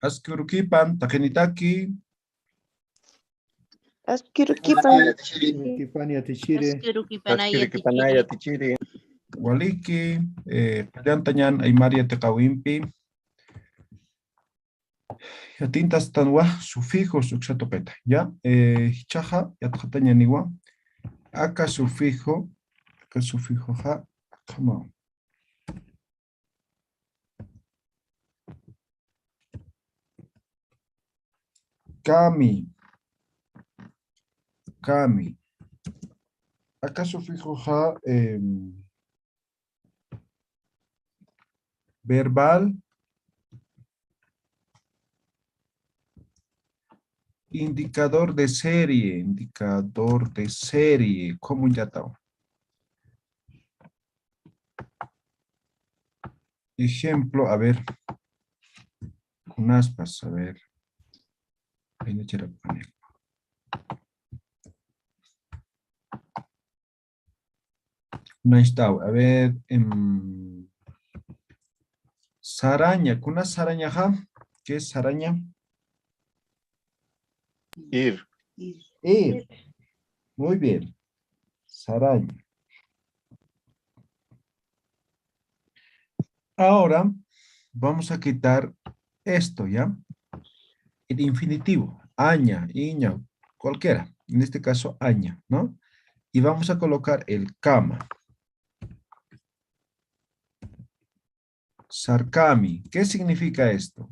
Askurukipan, takenitaki. Asquiruquipan. Kipania tichire. Tasquiriquipanaya tichiri. Waliki, Pallantañan, Aymaria Tekawimpi. Ya tintas tanwa, sufijos, uxatopeta. Ya, hichaja, ya tajataña niwa. Acá sufijo ja, come on. Kami. Acá sufijo ja, verbal, indicador de serie, ¿cómo ya está? Ejemplo, a ver, con aspas, a ver. Ahí no quiero poner. No está, a ver, saraña, con una saraña, ¿qué es saraña? Ir. Ir. Muy bien. Saraña. Ahora vamos a quitar esto, ¿ya? El infinitivo. Aña, iña, cualquiera. En este caso, aña, ¿no? Y vamos a colocar el cama. Sarkami. ¿Qué significa esto?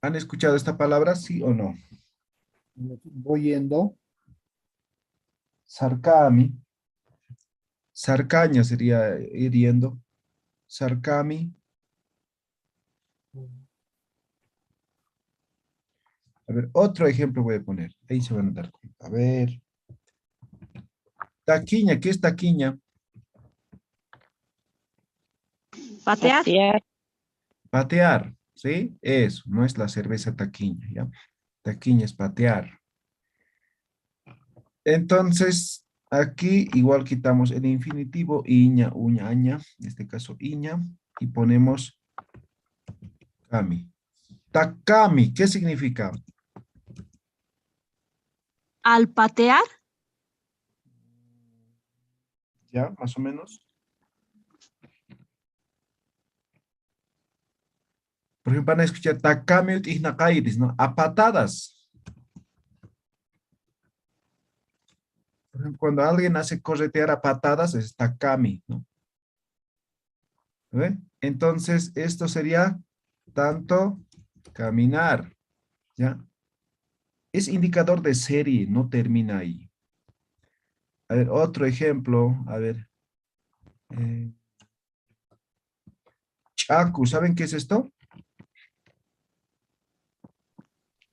¿Han escuchado esta palabra, sí o no? Voy yendo. Sarkami. Sarcaña sería hiriendo. Sarkami. A ver, otro ejemplo voy a poner. Ahí se van a dar cuenta. A ver. Taquiña, ¿qué es taquiña? Patear. Patear, ¿sí? Eso, no es la cerveza taquiña, ¿ya? Taquiña es patear. Entonces, aquí igual quitamos el infinitivo, iña, uña, aña, en este caso iña, y ponemos kami. Takami, ¿qué significa? Al patear, ¿Ya? Más o menos. Por ejemplo, van a escuchar takami ihnakairis, ¿no? A patadas. Por ejemplo, cuando alguien hace corretear a patadas, es takami, ¿no? ¿Ve? Entonces, esto sería tanto caminar, ¿ya? Es indicador de serie, no termina ahí. A ver, otro ejemplo, a ver. Chacu, ¿saben qué es esto?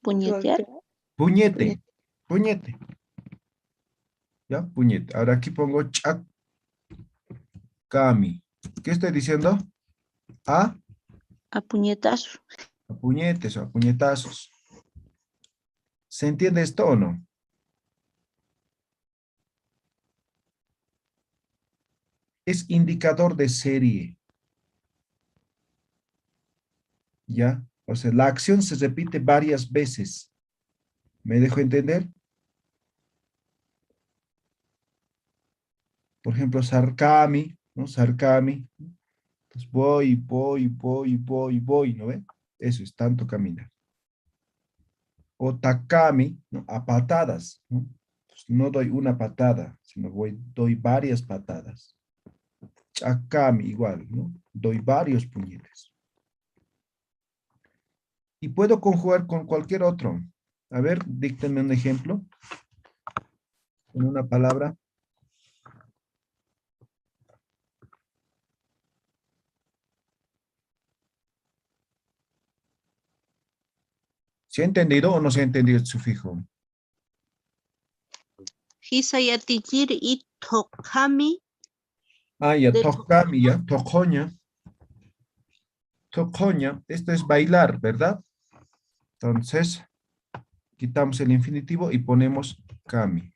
Puñetear. Puñete, puñete. ¿Ya? Puñete. Ahora aquí pongo chacami. ¿Qué estoy diciendo? A, A puñetazos. a puñetes o a puñetazos. ¿Se entiende esto o no? Es indicador de serie. ¿Ya? O sea, la acción se repite varias veces. ¿Me dejo entender? Por ejemplo, sarcami, ¿no? Sarcami. Pues voy, ¿no ve? Eso es tanto caminar. O takami, ¿no? A patadas, ¿no? Pues no doy una patada, sino doy varias patadas. Chakami igual, ¿no? Doy varios puñetes. Y puedo conjugar con cualquier otro. A ver, díctenme un ejemplo. Con una palabra. ¿Se ha entendido o no se ha entendido el sufijo? Hisayatichiri y tokami Ah, ya, del tokami, ya, tokoña. Tokoña, esto es bailar, ¿verdad? Entonces, quitamos el infinitivo y ponemos kami.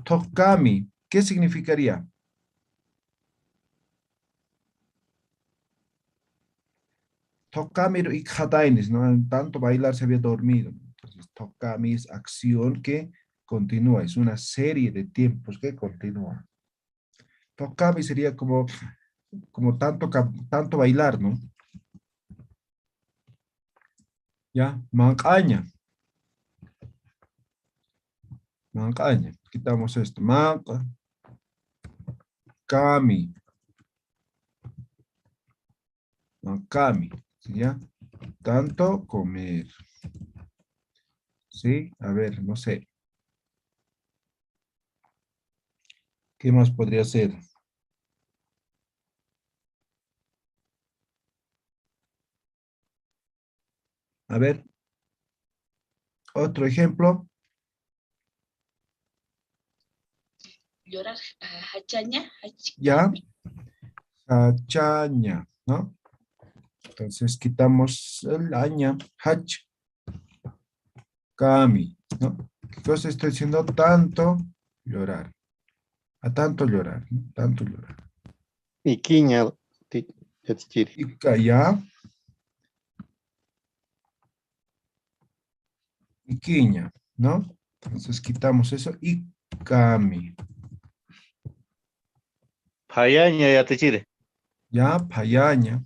Tokami, ¿qué significaría? Tokami y jatainis, ¿no? Tanto bailar se había dormido. Entonces, tokami es acción que continúa, es una serie de tiempos que continúa. Tokami sería como tanto bailar, ¿no? Ya, mancaña. Mancaña. Quitamos esto. Manca. Kami. Mancami. ¿Sí, ya? Tanto comer. ¿Sí? A ver, no sé. ¿Qué más podría ser? A ver. Otro ejemplo. Llorar, hachaña, Ya. Hachaña, ¿no? Entonces quitamos el aña. Hach. Kami, ¿no? Entonces estoy diciendo tanto llorar. A tanto llorar, ¿no? Tanto llorar. Iquiña yatichiri. Y ya. Y quiña, ¿no? Entonces quitamos eso y kami. Payaña yatichiri. Ya, payaña.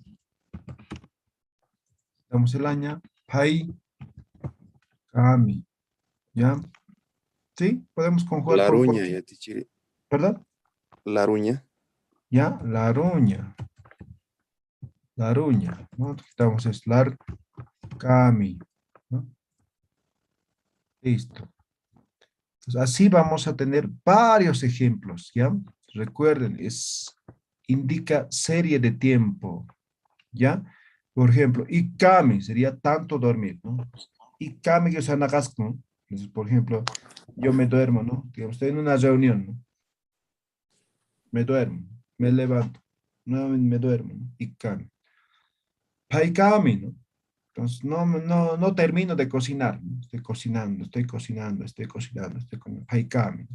Quitamos el aña. Pay, kami. ¿Ya? ¿Sí? Podemos conjugar por Laruña, cualquier. yatichiri. ¿Verdad? Laruña. Ya, laruña. Laruña, ¿no? Quitamos es lar, kami, ¿no? Listo. Entonces, así vamos a tener varios ejemplos, ¿ya? Recuerden, indica serie de tiempo, ¿ya? Por ejemplo, ikami sería tanto dormir, ¿no? Ikami que usan acá, ¿no? Entonces, por ejemplo, yo me duermo, ¿no? Digamos, estoy en una reunión, ¿no? Me duermo, me levanto, nuevamente me duermo, ¿no? Ikami. Paikami, ¿no? Entonces, no termino de cocinar, ¿no? Estoy cocinando, estoy cocinando, estoy cocinando, estoy cocinando. Paikami.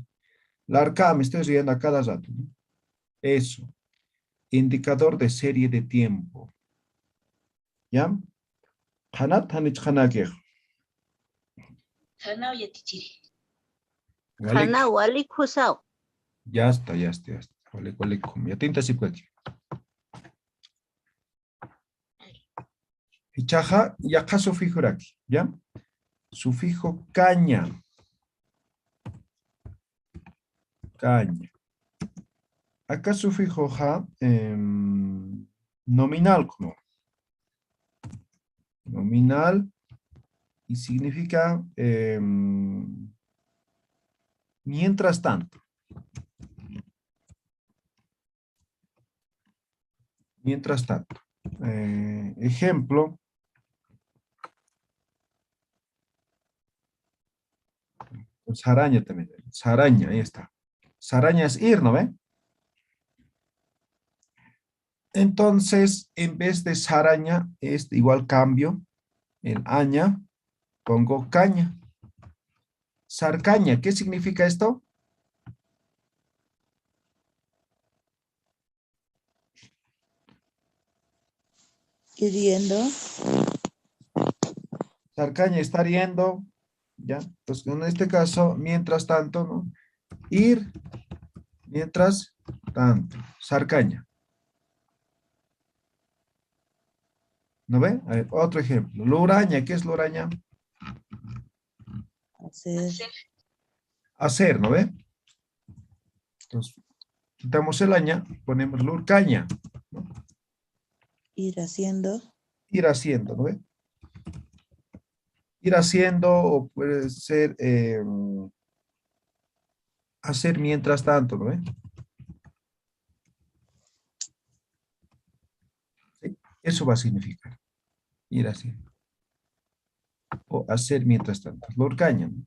Larkami, estoy riendo a cada rato, ¿no? Eso. Indicador de serie de tiempo. ¿Ya? Hanat, hanich, hanakej. hanao yatichiri. Walik. Hana walik husao. Ya está, ya está, ya está. Walik, walik. Ya tinta si puede. Hichaja, ya acá sufijo aquí. ¿Ya? Sufijo caña. Caña. Acá sufijo ja, nominal, como. Nominal y significa mientras tanto. Mientras tanto. Ejemplo. Saraña también. Saraña, ahí está. Saraña es ir, ¿no ve? Entonces, en vez de saraña, igual cambio el aña, pongo caña. Sarcaña, ¿qué significa esto? Hiriendo. Sarcaña, estar yendo, ¿ya? Entonces, en este caso, mientras tanto, ¿no? Ir, mientras tanto. Sarcaña. ¿No ve? A ver, otro ejemplo. Loraña, ¿qué es loraña? Hacer. Hacer, ¿no ve? Entonces, quitamos el aña, ponemos lurcaña, ¿no? Ir haciendo. Ir haciendo, ¿no ve? Ir haciendo o puede ser hacer mientras tanto, ¿no ve? ¿Sí? Eso va a significar ir haciendo. O hacer mientras tanto. Lurcaña, ¿no?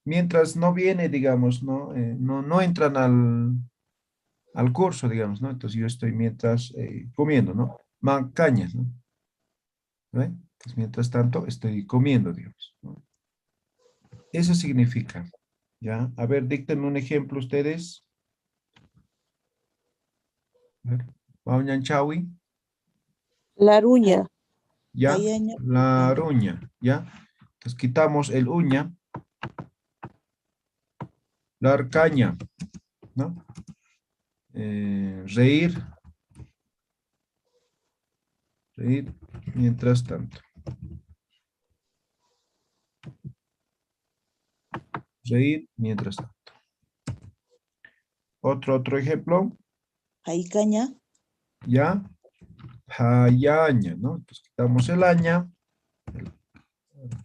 mientras no viene, digamos, ¿no? No entran al curso, digamos, ¿no? Entonces yo estoy mientras comiendo, ¿no? Cañas, ¿no? ¿Ve? Pues mientras tanto estoy comiendo, digamos, ¿no? Eso significa, ¿ya? A ver, dicten un ejemplo ustedes. A ver, Chawi, La ruña. ¿ya? Hayaña. La ruña, ¿ya? Entonces quitamos el uña, la arcaña, ¿no? Reír, reír, mientras tanto. Reír, mientras tanto. Otro ejemplo, Haicaña. ¿ya? Hayaña, ¿no? Entonces quitamos el aña,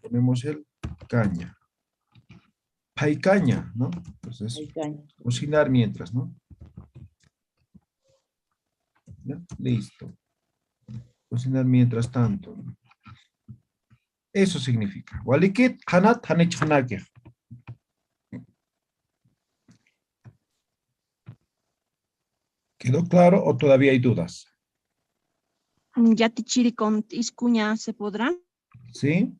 ponemos el caña. Paicaña, ¿no? Entonces, Haicaña. cocinar mientras, ¿no? ¿Ya? Listo. Cocinar mientras tanto. Eso significa. Walikit, hanat, hanech. ¿Quedó claro o todavía hay dudas? Yatichiri con iscuña se podrán. ¿Sí?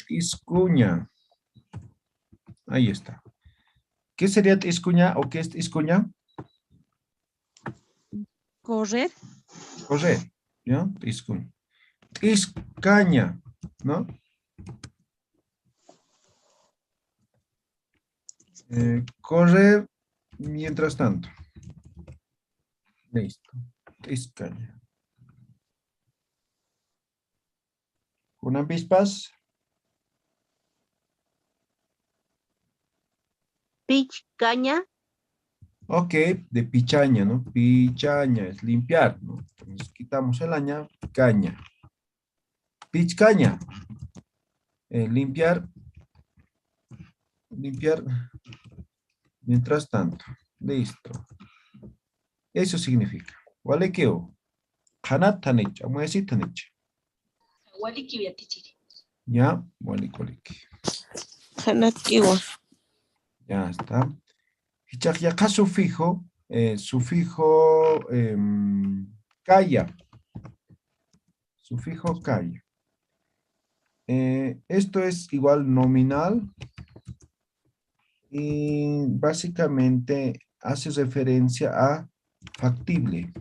Iscuña. Ahí está. ¿Qué sería iscuña o qué es iscuña? Correr. Correr, ¿ya? Iscuña. Iscaña, ¿no? Correr mientras tanto. Listo. Iscaña. ¿Con avispas? Pichcaña. Ok, de pichaña, ¿no? Pichaña es limpiar, ¿no? Entonces quitamos el aña, caña. Pichcaña. Limpiar, limpiar mientras tanto. Listo. Eso significa. ¿Vale qué? Hanat tanich, amuesi tanich. Waliki yatichiri. Ya, vale, coliki. Hanatkiwa. Ya está. Y acá sufijo, sufijo calla. Sufijo calla. Esto es igual nominal y básicamente hace referencia a factible.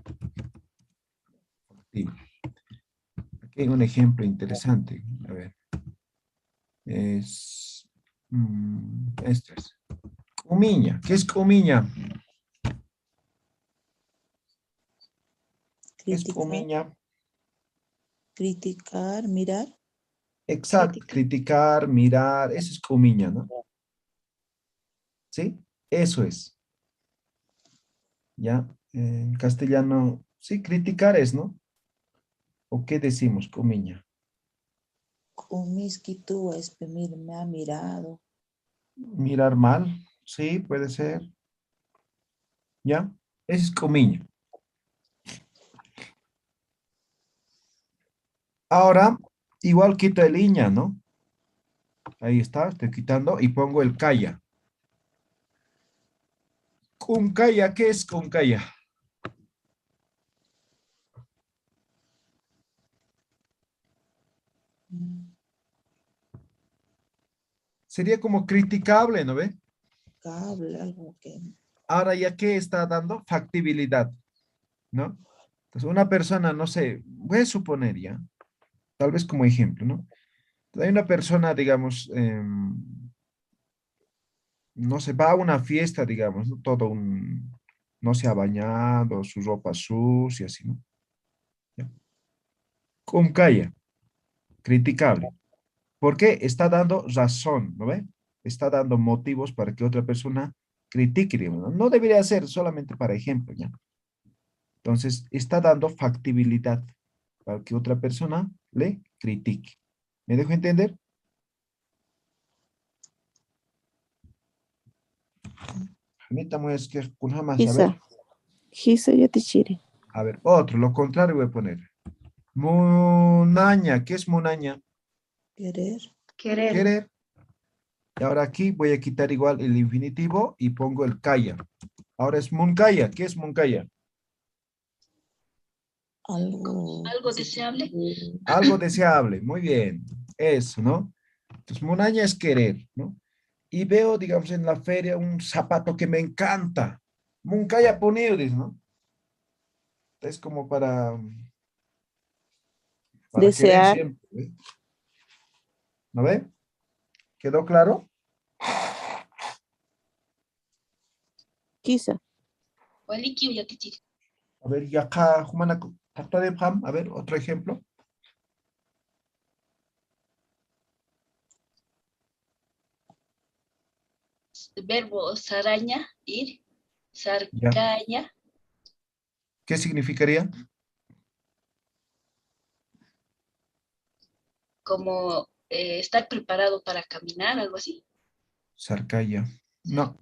Factible. Aquí hay un ejemplo interesante. A ver. Esto es. Comiña. ¿Qué es comiña? ¿Qué es Criticar. comiña? Criticar. Mirar. Exacto. Criticar, mirar. Eso es comiña, ¿no? ¿Sí? Eso es. ¿Ya? En castellano, sí, criticar es, ¿no? ¿O qué decimos, comiña? Kumiskitúa es me ha mirado. Mirar mal, sí, puede ser. ¿Ya? Eso es comiña. Ahora, igual quito el iña, ¿no? Ahí está, estoy quitando y pongo el calla. Cuncaya, ¿qué es cuncaya? Sería como criticable, ¿no ve? Cable, algo que. Ahora ya que está dando factibilidad, ¿no? Entonces una persona, no sé, voy a suponer ya, tal vez como ejemplo, ¿no? Hay una persona, digamos, no se va a una fiesta, digamos, ¿no? No se ha bañado, su ropa sucia, así, ¿no? ¿Ya? Con calla, criticable. ¿Por qué? Está dando razón, ¿no ve? Está dando motivos para que otra persona critique, digamos, ¿no? No debería ser solamente para ejemplo, ¿ya? Entonces, está dando factibilidad para que otra persona le critique. ¿Me dejo entender? Permítame, es que con jamás, Hisa. Hisa yatichiri. a ver, otro, lo contrario voy a poner. Munaña, ¿qué es munaña? Querer. Querer. Querer. Y ahora aquí voy a quitar igual el infinitivo y pongo el kaya. Ahora es munkaya. ¿Qué es munkaya? Algo. Algo deseable. Algo deseable. Muy bien. Eso, ¿no? Entonces, munaña es querer, ¿no? Y veo, digamos, en la feria un zapato que me encanta. Munkaya ponido, ¿no? Es como para querer Desear, siempre. ¿Ve? ¿No ve? ¿Quedó claro? quizá. Wali kiwi yatichiri. A ver, y acá, Jumana, trata de Pam, a ver, otro ejemplo. Verbo saraña, ir. Ya. Sarcaña, ¿Qué significaría? como estar preparado para caminar, algo así. Sarcaya. No.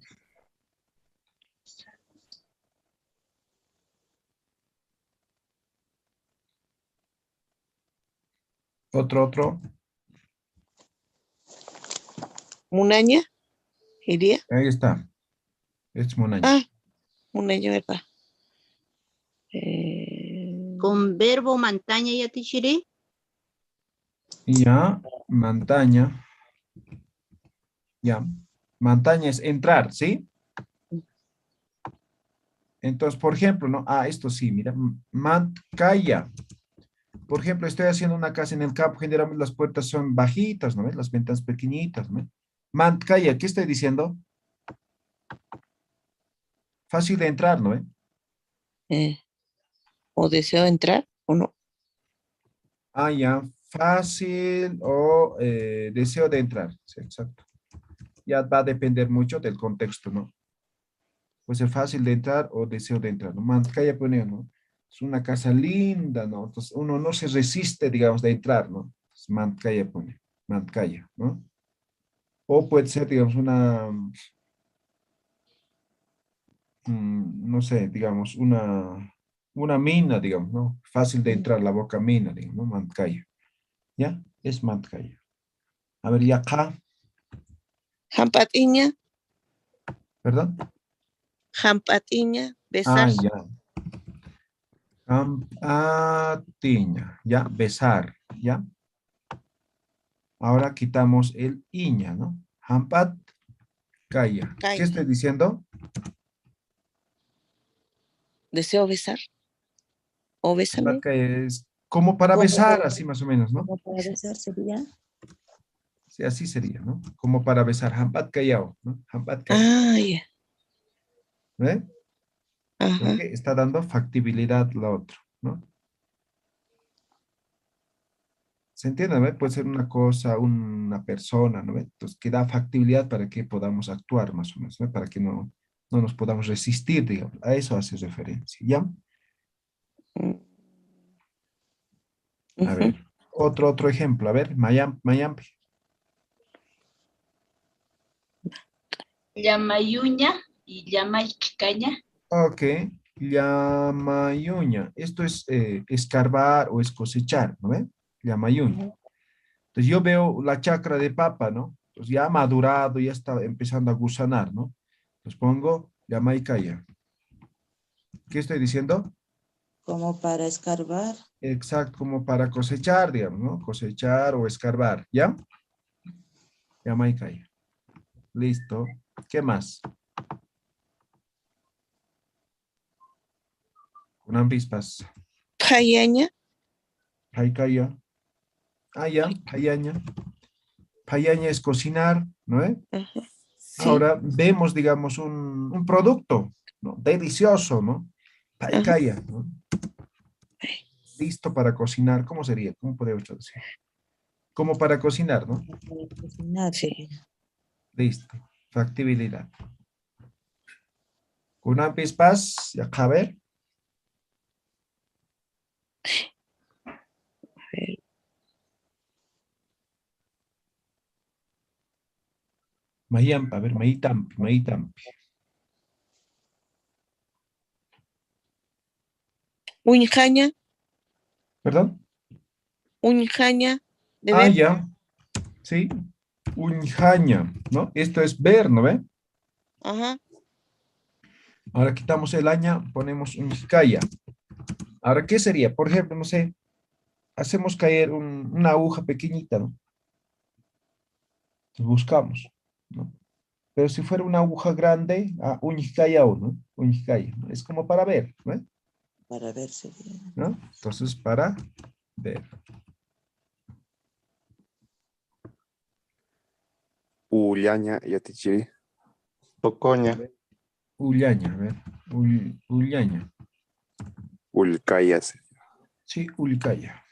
Otro. Munaña, iría. Ahí está. Es monaña. Ah, munaña, ¿verdad? Con verbo montaña ya te diré. Y ya, montaña. Ya. Montaña es entrar, ¿sí? Entonces, por ejemplo, ¿no? Ah, esto sí, mira. Mancaya. Por ejemplo, estoy haciendo una casa en el campo. Generalmente las puertas son bajitas, ¿no ves? Las ventanas pequeñitas, ¿no? Mancaya, ¿qué estoy diciendo? Fácil de entrar, ¿no? O deseo entrar o no. Ah, ya. Fácil o deseo de entrar. Sí, exacto. Ya va a depender mucho del contexto, ¿no? Puede ser fácil de entrar o deseo de entrar, ¿no? Mancaya pone, ¿no? Es una casa linda, ¿no? Entonces uno no se resiste, digamos, de entrar, ¿no? Entonces, Mancaya pone, Mancaya, ¿no? O puede ser, digamos, no sé, digamos, una mina, digamos, ¿no? Fácil de entrar, la boca mina, digamos, ¿no? Mancaya, ¿ya? Es Mancaya. A ver, y acá, Jampatiña, ¿perdón? jampatiña, besar. Ah, ya. Campatiña, ¿ya? Besar, ¿ya? Ahora quitamos el iña, ¿no? Hampat, kaya. ¿Qué Caña. estoy diciendo? Deseo besar. O Hampat bésame. kaya es como para Como besar, para, así más o menos, ¿no? como para besar sería. Sí, así sería, ¿no? Como para besar. Hampat kayao, ¿no? Hampat kaya. Ah, ya. ¿Ve? Ajá. Porque está dando factibilidad lo otro, ¿no? ¿Se entiende? ¿Ve? Puede ser una cosa, una persona, ¿no ve? Entonces, que da factibilidad para que podamos actuar más o menos, ¿no? Para que no nos podamos resistir, digamos. A eso hace referencia, ¿ya? Mm, A ujú. ver, otro ejemplo. A ver, Mayampi. Llamayuña y llamaycaña. Ok, Llamayuña. Esto es escarbar o es cosechar, ¿no ve? Llamayuña. Entonces yo veo la chacra de papa, ¿no? Entonces ya ha madurado, ya está empezando a gusanar, ¿no? Entonces pongo Llamaicaya. ¿Qué estoy diciendo? Como para escarbar. Exacto, como para cosechar, digamos, ¿no? Cosechar o escarbar, ¿ya? Llamaicaya. Listo. ¿Qué más? Con ambispas. Payaña. Paicaya. Ah, ya, payaña. Payaña es cocinar, ¿no? Ajá. Sí. Ahora vemos, digamos, un producto, ¿no? Delicioso, ¿no? Ajá. Paicaya, ¿no? Listo para cocinar. ¿Cómo sería? ¿Cómo podemos traducir? Como para cocinar, ¿no? Para cocinar Sí. sería. Listo. Factibilidad. Una pispas, ya caber. A ver. Mayampa, a ver, Maitampi. Uñjaña. ¿Perdón? Unjaña, de Ah, ver. ya. Sí. Unjaña, ¿no? Esto es ver, ¿no ve? Ajá. Ahora quitamos el aña, ponemos unjaya. Ahora, ¿qué sería? Por ejemplo, no sé, hacemos caer una aguja pequeñita, ¿no? Buscamos, ¿no? Pero si fuera una aguja grande, unjaya o no, unjaya, ¿no? Es como para ver, ¿no? Para ver sería. ¿No? Entonces, para ver. Ullaña yatichiri. A Tocoña. ver, ullaña, a ver, ullaña. Ulcayas. Sí, ulcaya.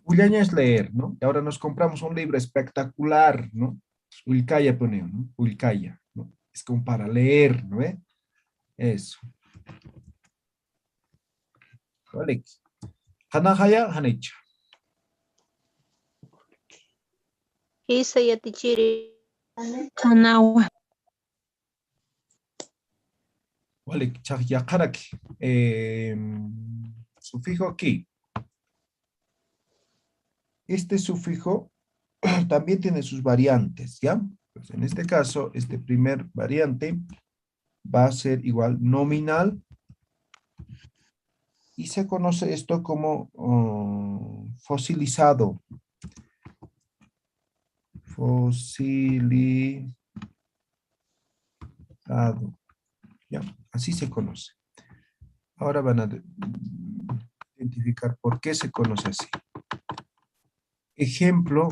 Ullaña es leer, ¿no? Y ahora nos compramos un libro espectacular, ¿no? Ulcaya ponemos, ¿no? Ulcaya, ¿no? Es como para leer, ¿no ve? Eso. Vale. Hanahaya, hanicha. Isa yatichiri. Kanagua. Vale, chayakaraki. Sufijo aquí. Este sufijo también tiene sus variantes, ¿ya? Pues en este caso, este primer variante va a ser igual nominal y se conoce esto como fosilizado. Fosilizado. ¿Ya? Así se conoce. Ahora van a identificar por qué se conoce así. Ejemplo,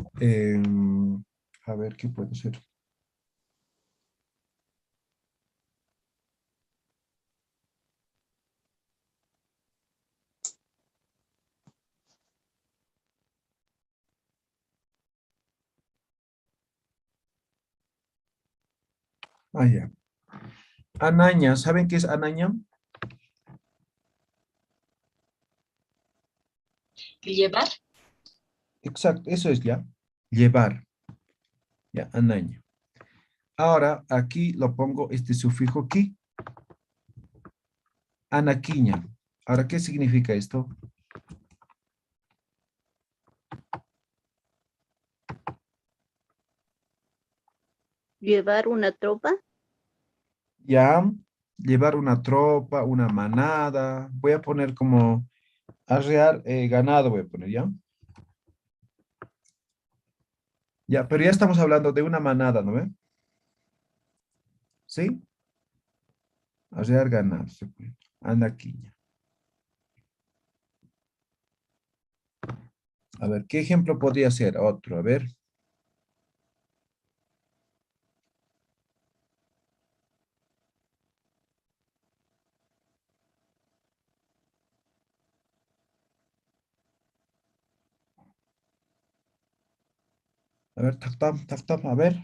a ver qué puede ser. Ah, ya. Anaña, ¿saben qué es anaña? Llevar. Exacto, eso es ya. Llevar. Ya, anaña. Ahora, aquí lo pongo este sufijo ki. Anaquiña. Ahora, ¿qué significa esto? Llevar una tropa. Ya, llevar una tropa, una manada. Voy a poner como arrear ganado, voy a poner, ¿ya? Ya, pero ya estamos hablando de una manada, ¿no ve? ¿Sí? Arrear ganado. Anaquiña. A ver, ¿qué ejemplo podría ser? Otro, a ver. A ver, tac, tac, a ver.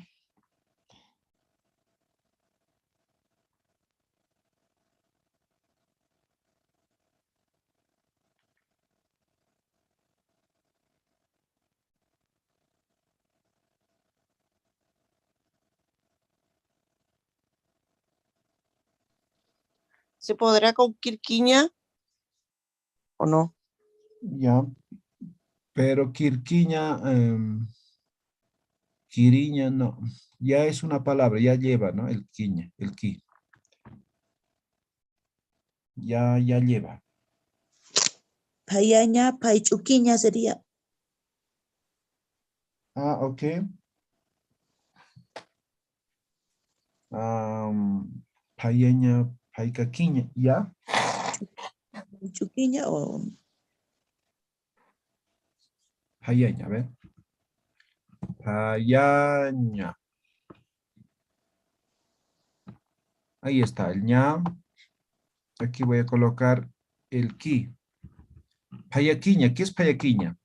¿Se podrá con quirquiña o no? Ya, pero quirquiña, quiriña, no. Ya es una palabra, ya lleva, ¿no? El quiña, el qui. Ya lleva. Payaña, paichuquiña sería. Ah, ok. Payeña, paicaquiña, ¿ya? Paichuquiña o Payeña, a ver. Payaña. Ahí está, el ña. Aquí voy a colocar el ki. Payaquiña, ¿qué es payaquiña?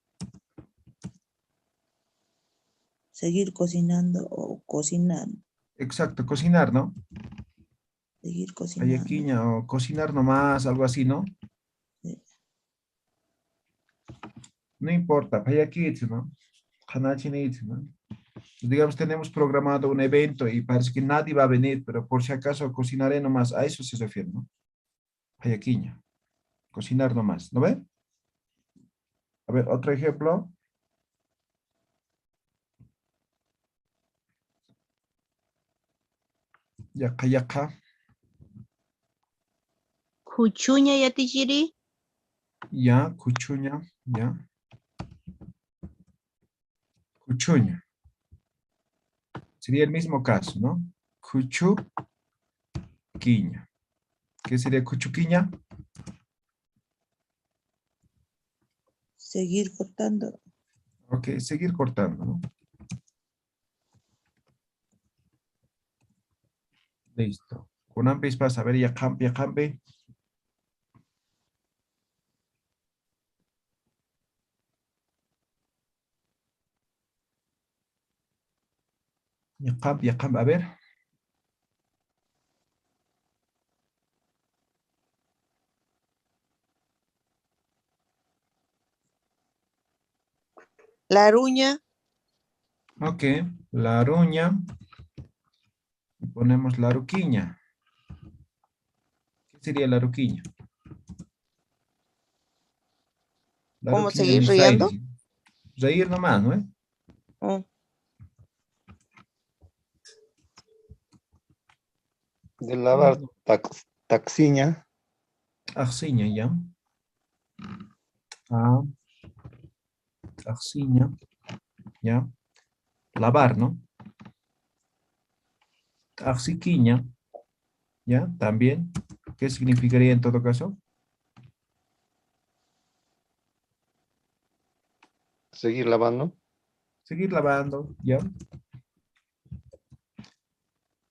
seguir cocinando o cocinar. Exacto, cocinar, ¿no? Seguir cocinando. Payaquiña o cocinar nomás, algo así, ¿no? Sí. No importa, payaquitz, ¿no? Hanachinitz, ¿no? Digamos, tenemos programado un evento y parece que nadie va a venir, pero por si acaso cocinaré nomás, a eso se refiere, ¿no? Payaquiña, cocinar nomás, ¿no ve? A ver, otro ejemplo. Yaca, yaca. Kuchuña yatichiri. Ya, cuchuña, ya. Cuchuña. Sería el mismo caso, ¿no? Cuchuquiña. ¿Qué sería cuchuquiña? Seguir cortando. Ok, seguir cortando, ¿no? Listo. Con ampis pasa, a ver, ya cambie. Ya cambie, a ver. La aruña. Ok, la aruña. Y ponemos la aruquiña. ¿Qué sería la aruquiña? La ¿Cómo aruquiña seguir es riendo? reír nomás, ¿no? Mm. De lavar taxiña. Arciña, ya. Ah, arciña, ya. Lavar, ¿no? Arciquiña, ya, también. ¿Qué significaría en todo caso? Seguir lavando. Seguir lavando, ya.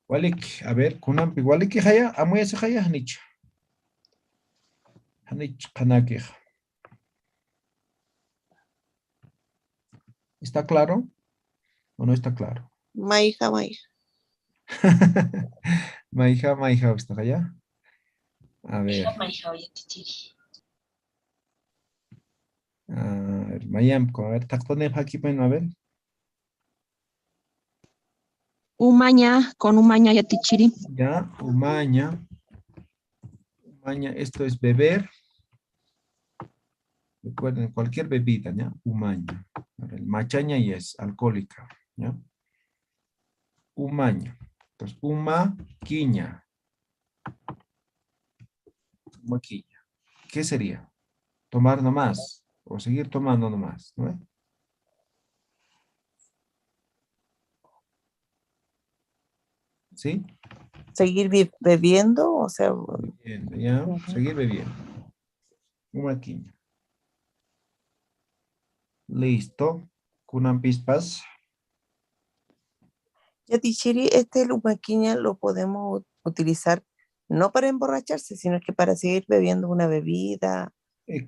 Walik, a ver, kunampi, walik haya, amoy ese haya, hanich. Hanich, kanakij. ¿Está claro o no está claro? Maija. Maija, ¿está allá? A ver, Maija yatichiri. Mayam, a ver, tactone aquí, bueno, a ver. Umaña, con umaña yatichiri. Ya, umaña. Umaña, esto es beber. Recuerden, cualquier bebida, ¿ya? Umaña. Ahora, el machaña y es alcohólica, ¿ya? Umaña. Entonces, umaquiña. Umaquiña. ¿Qué sería? Tomar nomás o seguir tomando nomás, ¿no? ¿Sí? Seguir bebiendo, o sea, Bebiendo, ¿ya? ujú. Seguir bebiendo. Umaquiña. Listo. Kunan pispas. Yatichiri, este lumaquiña lo podemos utilizar no para emborracharse, sino que para seguir bebiendo una bebida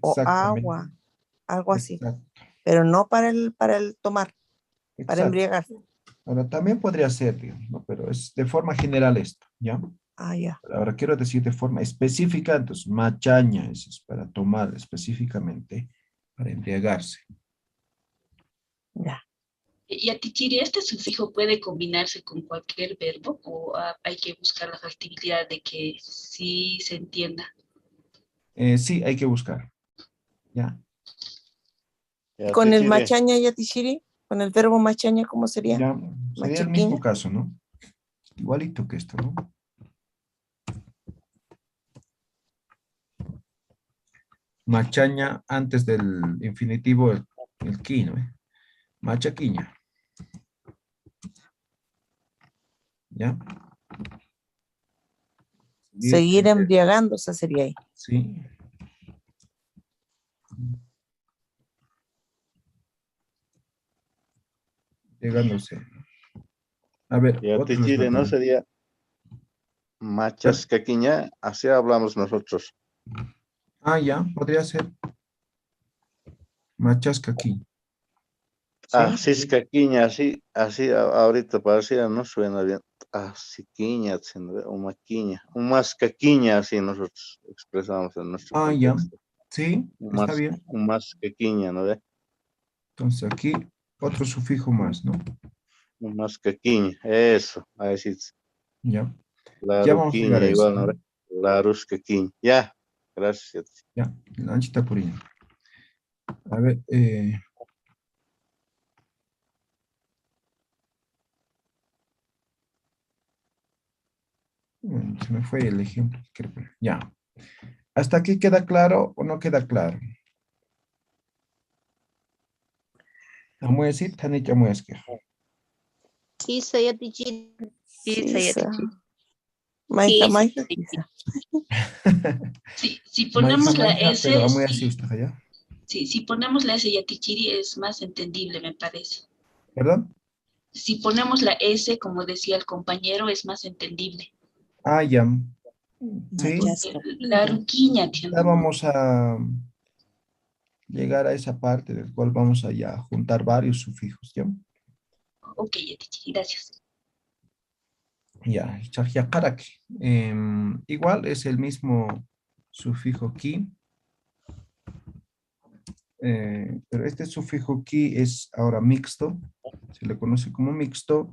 o Exactamente. agua, algo así, Exacto. pero no para el tomar, para Exacto. embriagarse. Ahora, también podría ser, digamos, ¿no? Pero es de forma general esto, ¿ya? Ah, ya, Ahora quiero decir de forma específica, entonces machaña eso es para tomar específicamente, para embriagarse. ya. Yatichiri, ¿este sufijo puede combinarse con cualquier verbo o hay que buscar la factibilidad de que sí se entienda? Sí, hay que buscar, ¿ya? Y con el Yatichiri. machaña, Yatichiri, con el verbo machaña, ¿cómo sería? Ya, sería el mismo Machiquiña. caso, ¿no? Igualito que esto, ¿no? Machaña antes del infinitivo, el ki, ¿no? Machaquiña, ¿ya? Seguir embriagándose sería ahí. Sí. Llegándose. A ver, otro les Yatichiri no falta. sería machascaquiña. Así hablamos nosotros. Ah, ya, podría ser machascaqui. Ah, ¿Sí? ciscaquiña, así ahorita parecía, no suena bien. Ah, siquiña, o maquiña, un mascaquiña, así nosotros expresamos en nuestro Ah, ya. contexto. Sí, está bien. Un mascaquiña, ¿no ve? Entonces aquí otro sufijo más, ¿no? Un mascaquiña, eso, ahí sí. Ya. La Ya vamos a llegar ruquiña, a eso, igual, ¿no ¿no? ve? La ruscaquiña, ya, gracias. Ya, la anchita purina. A ver, se me fue el ejemplo. Ya. ¿Hasta aquí queda claro o no queda claro? Vamos a decir, Tanit, vamos a decir. Isa yatichiri. Isa yatichiri. Maika, Isa maika, yatichiri. quizá. Si ponemos la Maika, S, pero vamos a decir usted, ¿ya? sí, si ponemos la S yatichiri es más entendible, me parece. ¿Perdón? Si ponemos la S, como decía el compañero, es más entendible. Ah, ya. Sí. La ruquiña, tío. Ya vamos a llegar a esa parte del cual vamos a ya juntar varios sufijos, ¿ya? Ok, yatichiri, gracias. Ya, chajiakaraki. Igual es el mismo sufijo ki, pero este sufijo ki es ahora mixto, se le conoce como mixto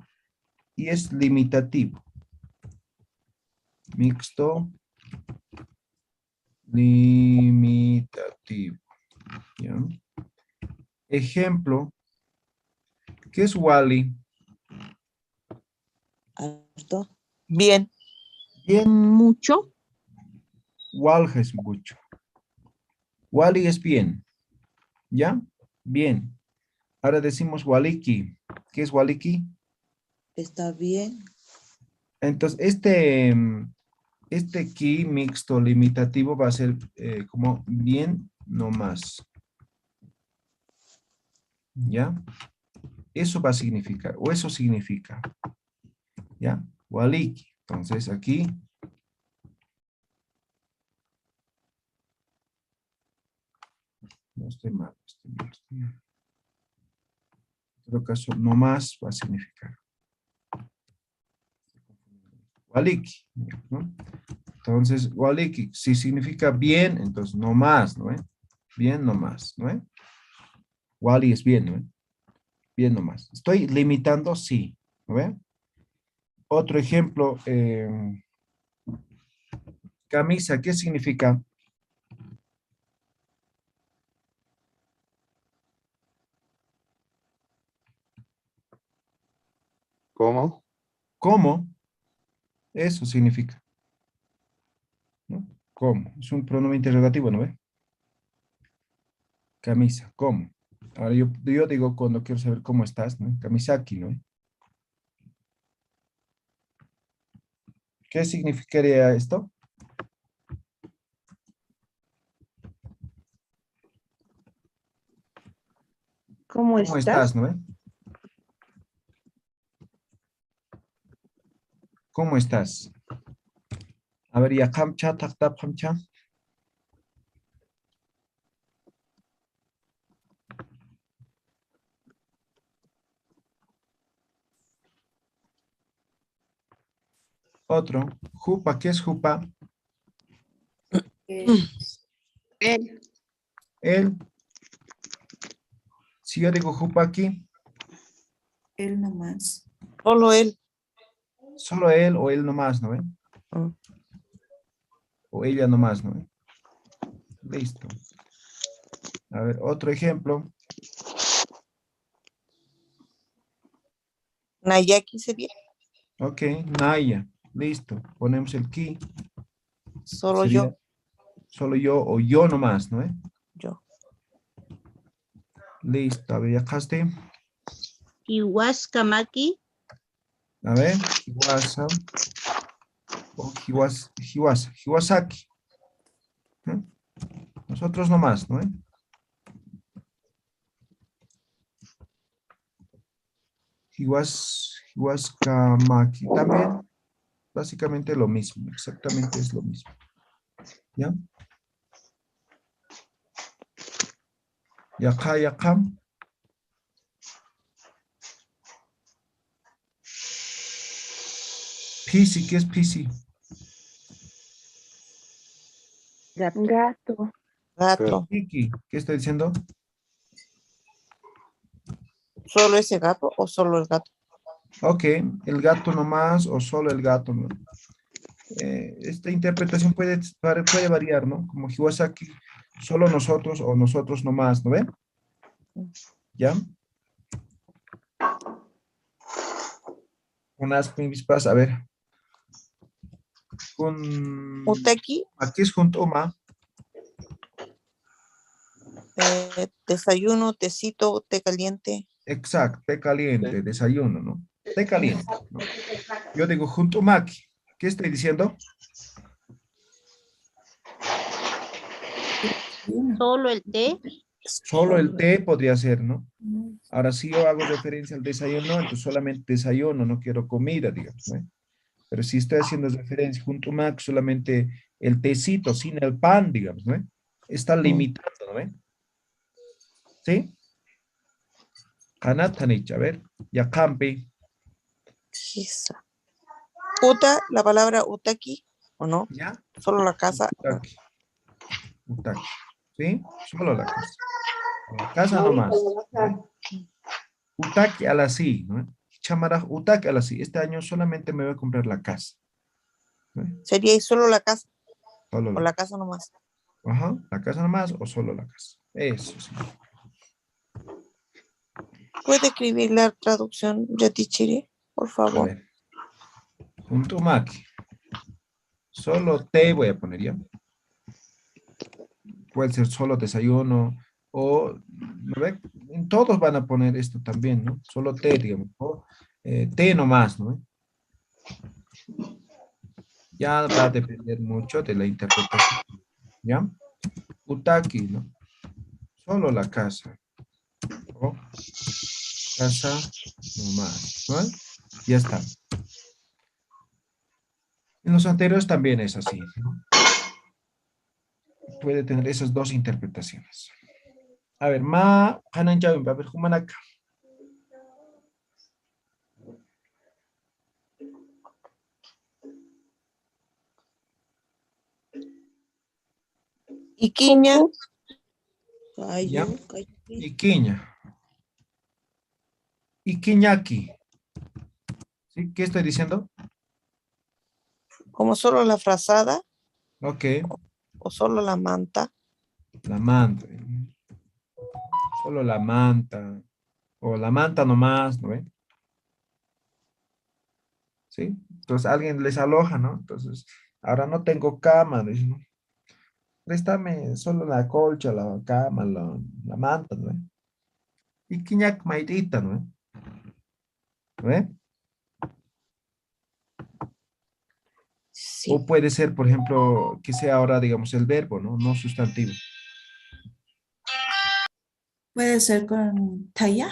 y es limitativo. Mixto, limitativo. ¿Ya? Ejemplo, ¿qué es Wally? Harto. Bien. Bien. Mucho. Walja es mucho. Wally es bien. ¿Ya? Bien. Ahora decimos Waliki. ¿Qué es Waliki? Está bien. Entonces, este ki mixto limitativo va a ser como bien no más. ¿Ya? Eso va a significar, o eso significa. ¿Ya? Waliki. Entonces, aquí. No estoy mal, estoy mal. En todo caso, no más va a significar. Waliki, ¿no? Entonces, waliki, si significa bien, entonces no más, ¿no? Bien, no más, ¿no? Wali es bien, ¿no? Bien, no más. Estoy limitando, sí, ¿no ve? Otro ejemplo, camisa, ¿qué significa? ¿Cómo? ¿Cómo? Eso significa, ¿no? ¿Cómo? Es un pronombre interrogativo, ¿no ve? Camisa, ¿cómo? Ahora yo digo cuando quiero saber cómo estás, ¿no? Kamisaki, ¿no? ¿Qué significaría esto? ¿Cómo ¿Cómo estás, no? ¿Cómo estás? A ver, ya kamcha, takta, kamcha. Otro, jupa, ¿qué es jupa? Él. Él. Si yo digo jupa aquí, Él nomás. Solo él. solo él o él nomás, ¿no ven? O ella nomás, ¿no ven? Listo. A ver, otro ejemplo. Nayaki sería. Ok, Naya. Listo. Ponemos el ki. Solo Sería yo. solo yo o yo nomás, ¿no? Yo. Listo. A ver, ya caste. Iwaskamaki. A ver, Hiwasa. O Hiwasaki. ¿Eh? Nosotros nomás, ¿no? Hiwaskamaki. También básicamente lo mismo. Exactamente es lo mismo. ¿Ya? Yaka, yaka. Pisi, ¿qué es pisi? Gato. Gato. Kiki, ¿qué está diciendo? ¿Solo ese gato o solo el gato? Ok, el gato nomás o solo el gato, ¿no? Esta interpretación puede variar, ¿no? Como Hiwasaki, solo nosotros o nosotros nomás, ¿no ven? ¿Ya? Unas pispas, a ver. Uteki, Aquí es junto ma. desayuno, tecito, té caliente. Exacto, té caliente, desayuno, ¿no? Té caliente, ¿no? Yo digo junto maki. ¿Qué estoy diciendo? Solo el té. Solo el té podría ser, ¿no? Ahora si yo hago referencia al desayuno, entonces solamente desayuno, no quiero comida, digamos, ¿no? Pero si estoy haciendo referencia junto maki, solamente el tecito, sin el pan, digamos, ¿no? Está limitando, ¿no? ¿Sí? Kanatanich, a ver, ya campi, Esa. Uta, la palabra utaki, ¿o no? ¿ya? Solo la casa. Utaki, utaki, ¿sí? Solo la casa. La casa nomás. ¿no? Utaki a la sí, ¿no? Chamara, utaki a la sí. Este año solamente me voy a comprar la casa. ¿no? Sería ahí solo la casa Solo o la la casa. casa nomás. Ajá, la casa nomás o solo la casa. Eso sí. ¿Puede escribir la traducción, Yatichiri, por A favor? ver. Punto maki. Solo té voy a poner ya. Puede ser solo desayuno o, ¿no ve? En todos van a poner esto también, ¿no? Solo té, digamos. O té nomás, ¿no? Ya va a depender mucho de la interpretación. ¿Ya? Utaki, ¿no? Solo la casa. O casa nomás, ¿no? Ya está. En los anteriores también es así, ¿no? Puede tener esas dos interpretaciones. A ver, ma, hanan ya, a ver, humanaka. Iquiña, ¿Ya? Cayu, cayu. Iquiña. Iquiñaki. ¿Sí? ¿Qué estoy diciendo? como solo la frazada Ok, o solo la manta. la manta. Solo la manta. O la manta nomás, ¿no ve? ¿Sí? Entonces alguien les aloja, ¿no? Entonces, ahora no tengo cama, dicen, ¿no? Préstame solo la colcha, la cama, la manta, ¿no ve? Iquiñak maitita, ¿no ve? ¿No ve? Sí. O puede ser, por ejemplo, que sea ahora, digamos, el verbo, ¿no? No sustantivo. Puede ser con talla.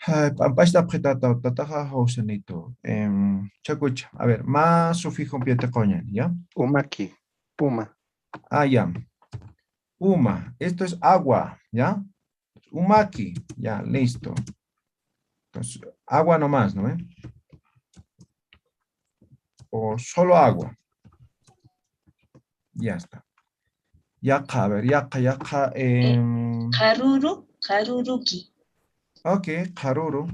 Pampashta apretata tataja hausenito. Chacucha. A ver, más sufijo piete coñan, ¿ya? Umaki. Puma. Ah, ya. Uma. Esto es agua, ¿ya? Umaki. Ya, listo. Entonces, agua nomás, ¿no? O solo agua. Ya está. Yaqa, a ver, yaqa. Haruru, haruruki. Ok, haruru.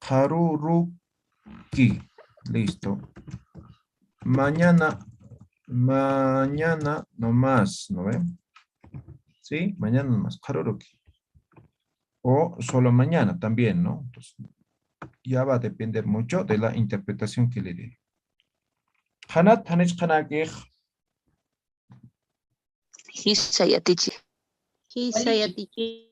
Haruruki. Listo. Mañana nomás, ¿no ven? ¿Sí? Mañana nomás, haruruki. O solo mañana también, ¿no? Entonces, ya va a depender mucho de la interpretación que le dé. Hanat, hanech kanakej. Hisaya teacher. Hisaya teacher.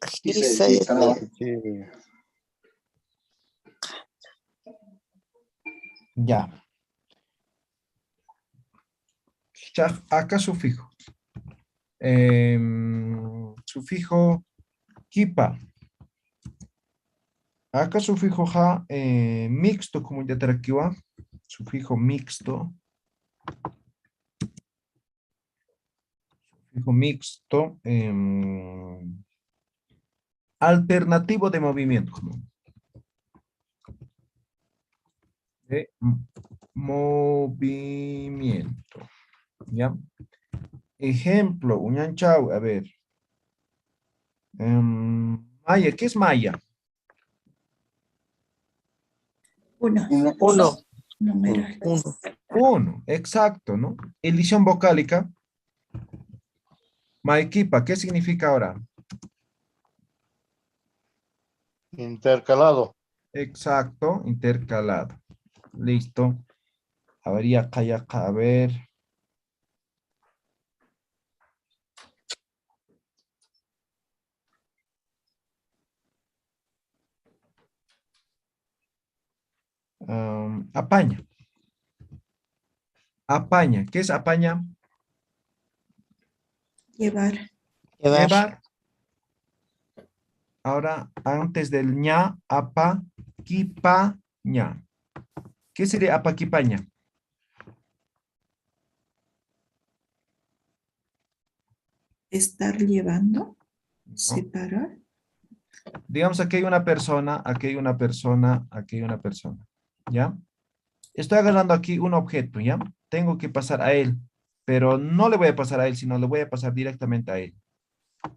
Ya. Acá sufijo. Sufijo kipa. Acá sufijo ja mixto, como ya traquiwa. Sufijo mixto. Sufijo mixto. Alternativo de movimiento. De movimiento. ¿Ya? Ejemplo, Uñanchau, a ver. Maya, ¿qué es Maya? Uno. Uno. Numeral. Uno. Uno, exacto, ¿no? Elisión vocálica. Maequipa, ¿qué significa ahora? Intercalado. Exacto, intercalado. Listo. A ver, ya, a ver. Apaña. Apaña. ¿Qué es apaña? Llevar. Llevar. Ahora, antes del ña, apa, quipa, ña. ¿Qué sería apa, quipaña? Estar llevando. ¿No? Separar. Digamos, aquí hay una persona, aquí hay una persona, aquí hay una persona. ¿Ya? Estoy agarrando aquí un objeto, ¿ya? Tengo que pasar a él, pero no le voy a pasar a él, sino le voy a pasar directamente a él.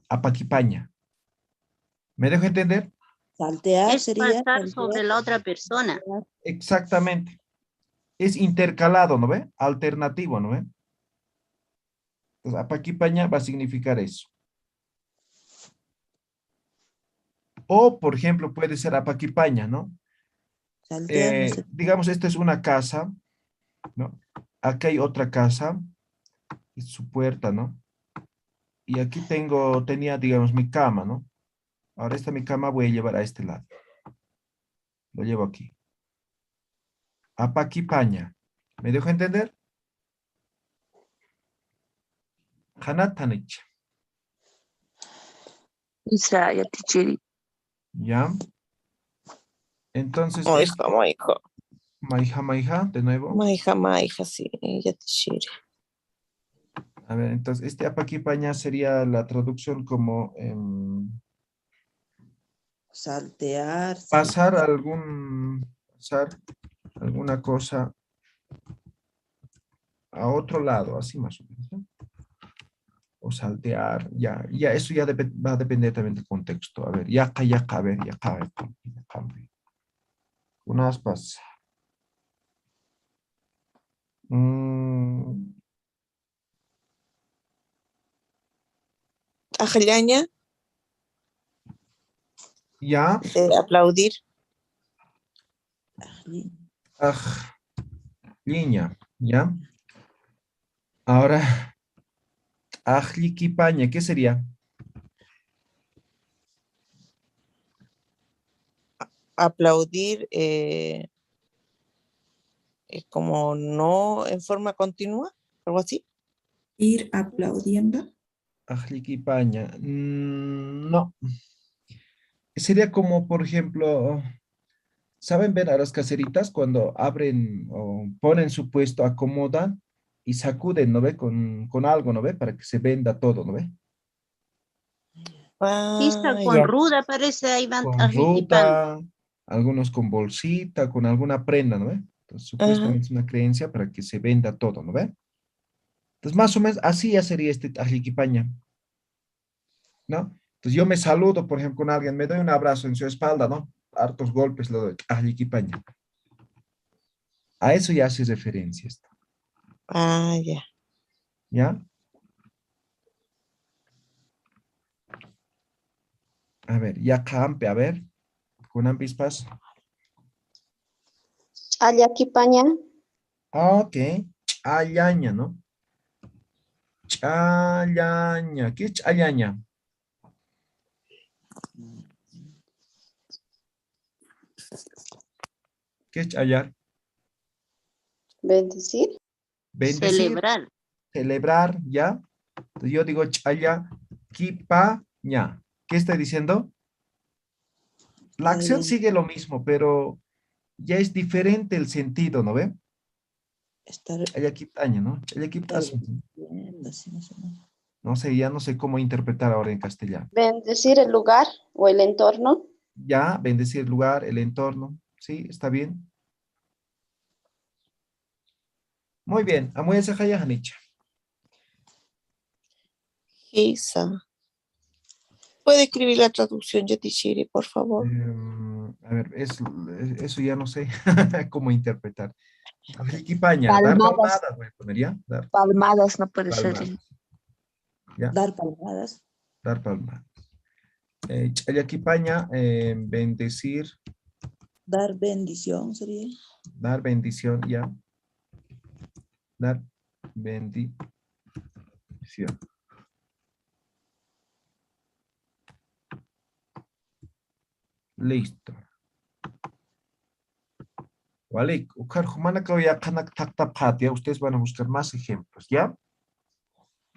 A Paquipaña. ¿Me dejo entender? Saltear Es sería. pasar sobre la otra persona. Exactamente. Es intercalado, ¿no ve? Alternativo, ¿no ve? Entonces, a Paquipaña va a significar eso. O, por ejemplo, puede ser a Paquipaña, ¿no? Saltear, no sé. Digamos, esta es una casa, ¿no? Acá hay otra casa, es su puerta, ¿no? Y aquí tenía, digamos, mi cama, ¿no? Ahora esta mi cama voy a llevar a este lado. Lo llevo aquí. Apaquipaña. ¿Me dejo entender? Hanatanich. Hisaya teacher. ¿Ya? Entonces, Maija. maija, de nuevo. Maija, sí. Ya teacher. A ver, entonces, este apaquipaña sería la traducción como Saltear. pasar alguna cosa a otro lado, así más o menos, ¿no? O saltear, ya, eso ya va a depender también del contexto. A ver, yaca, a ver, yaca. Unas pas. Ajallaña, Ya, aplaudir. línea, ya. Ahora, ajliquipaña, ¿qué sería? Aplaudir como no en forma continua, algo así. Ir aplaudiendo. Ajliquipaña, no. sería como, por ejemplo, ¿saben ver a las caseritas cuando abren o ponen su puesto, acomodan y sacuden, ¿no ve? Con algo, ¿no ve? Para que se venda todo, ¿no ve? Quizá Ah, con ya. ruda parece ahí van Con arriquipando. ruta, algunos con bolsita, con alguna prenda, ¿no ve? Entonces, Ajá. supuestamente es una creencia para que se venda todo, ¿no ve? Entonces, más o menos así ya sería este Ajliquipaña, ¿no? Entonces, yo me saludo, por ejemplo, con alguien, me doy un abrazo en su espalda, ¿no? Hartos golpes le doy, Ajliquipaña. A eso ya hace referencia esto, Ah, ya. ¿ya? A ver, ya campe, a ver, con ambispas. Ayaquipaña, Ok, chayaña, ¿no? Chayaña, ¿qué es chayaña? ¿Qué es chayar? bendecir, Bendecir, Celebrar. celebrar, ¿ya? Entonces yo digo chaya, kipaña. ¿Qué estoy diciendo? La acción sigue lo mismo, pero ya es diferente el sentido, ¿no ve? Estar, Chaya kipaña, ¿no? Chaya estar kiptas. viendo, así más o menos. No sé, ya no sé cómo interpretar ahora en castellano. bendecir el lugar o el entorno, Ya, bendecir el lugar, el entorno. Sí, está bien. Muy bien. Amoy esa jaya hanicha. Isa. ¿Puede escribir la traducción, Yatichiri, por favor? A ver, eso ya no sé cómo interpretar. Ajliquipaña, dar Palmadas. palmadas, voy a poner ya. Dar Palmadas no puede ser. palmadas. Ya, Dar palmadas. dar palmadas. Chayaquipaña, bendecir, Dar bendición sería. dar bendición, ya. Dar bendición. Listo. Vale, ustedes van a buscar más ejemplos, ¿ya?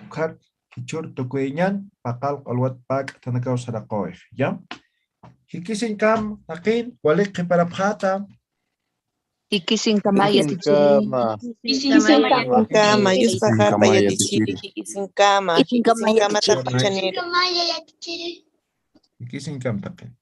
Ukar, kichur, tokueñan, pakal, alwat, pak, tanakaw, sarakoy, ¿ya? Hikisin kam, akin, walik, para pata. Ikisin kamaya Sin tichiri. cama. Isin Kamaya kamaya Sin cama, tichiri. yuspa Sin harpa kamaya Yatichiri, tichiri. hiki sin cama, Ikin hiki sin kamaya cama tichiri. tapachanero. Hikisin kam, takin.